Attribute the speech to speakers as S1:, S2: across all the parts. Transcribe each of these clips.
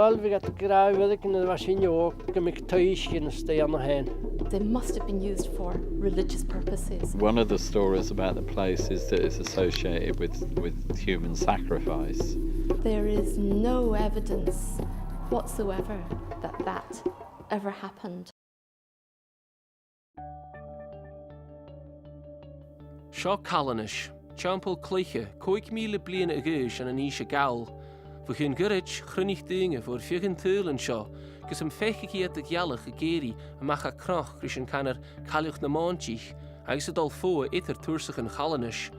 S1: Wel, we got graag in the machine ook, ik thuis in stay on the hen.
S2: They must have been used for religious purposes.
S3: One of the stories about the place is that it's associated with human sacrifice.
S2: There is no evidence whatsoever that ever happened.
S4: Seo Callanish, Champel Cleiche, 5,000 bliana agush an anisha gal. Voor hun goirid, chrunig dingen voor 4 tuilen seo, gus fechigiet de gialach a geri a macha krach gris an canner caliuch na maantich, agus a dal foa itter Thursachan Chalanais.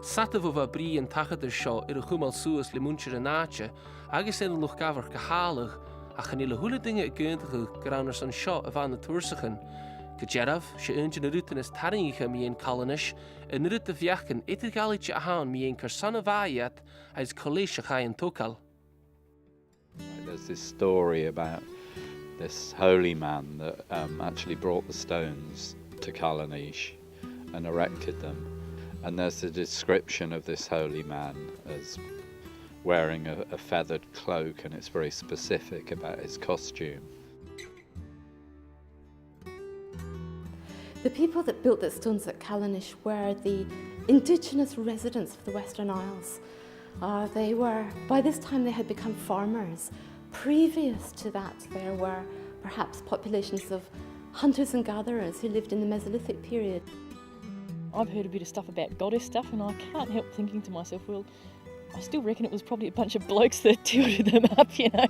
S4: Sata va bri an tachadar seo a chumal suas le muncher an nache, agus en luch gafar gehalig, a chanile hula dinge a göntige grauners an seo a van na Tursachan. Gejeraf, she engine rutan is taringicha mi en Callanish, en rut de viachen itter galitje a haan mi en karsana vayat as Callanish en Facal.
S3: There's this story about this holy man that actually brought the stones to Callanish and erected them. And there's a description of this holy man as wearing a feathered cloak, and it's very specific about his costume.
S2: The people that built the stones at Callanish were the indigenous residents of the Western Isles. By this time they had become farmers. Previous to that, there were perhaps populations of hunters and gatherers who lived in the Mesolithic period.
S5: I've heard a bit of stuff about goddess stuff, and I can't help thinking to myself, well, I still reckon it was probably a bunch of blokes that tilted them up, you know.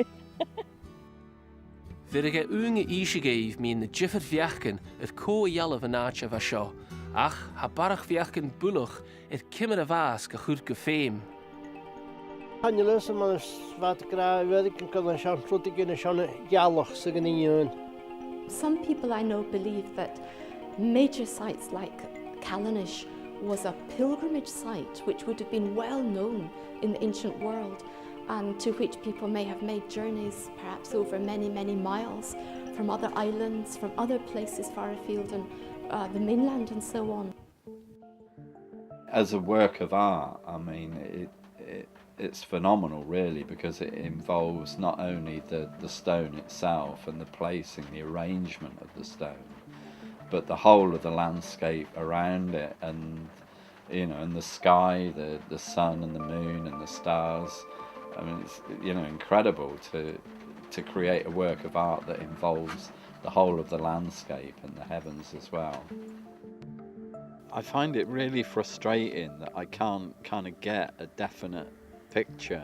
S4: Virige unge ishe gave me in the jiffer viachen at ko yalla vanacha vasho. Ach, ha barach viachen bulloch et kimmer a vas ga goed gefeem.
S1: Kan je luisteren, maar wat graag ik kan shan frutig in shan jalach zeggen in je.
S2: Some people I know believe that major sites like Callanish was a pilgrimage site which would have been well known in the ancient world, and to which people may have made journeys perhaps over many, many miles from other islands, from other places far afield and the mainland and so on.
S3: As a work of art, I mean, it's phenomenal really, because it involves not only the stone itself and the placing, the arrangement of the stone, but the whole of the landscape around it, and you know, and the sky, the sun and the moon and the stars. I mean, it's, you know, incredible to create a work of art that involves the whole of the landscape and the heavens as well. I find it really frustrating that I can't kind of get a definite picture.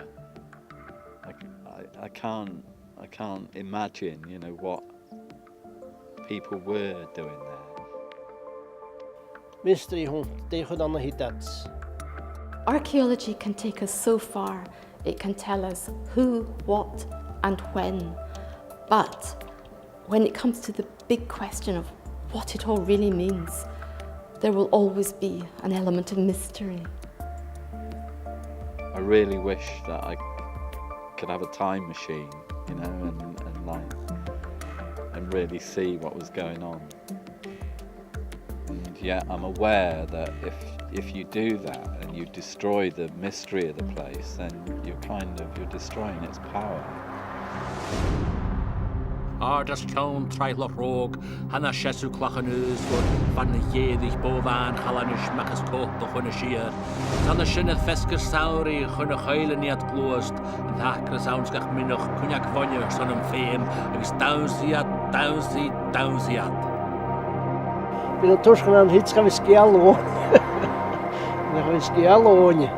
S3: I can't imagine, you know, what people were doing there.
S1: Mystery hunt, tegen dan hit that.
S2: Archaeology can take us so far. It can tell us who, what, and when. But when it comes to the big question of what it all really means, there will always be an element of mystery.
S3: I really wish that I could have a time machine, you know, and really see what was going on. And yet I'm aware that if you do that and you destroy the mystery of the place, then you're destroying its power.
S6: Das town treilach roog, hana shesu clachanus voor van de jedig bovenaan Callanish machas tot de gunne sheer. Sanne shinne fesker sauri gunne geile niet gloost, en hakre soundskach minnoch cognac vonje son feem, agus downsiat.
S1: Ik ben Tursachan aan het gaan we skiën. Dan gaan we skiën.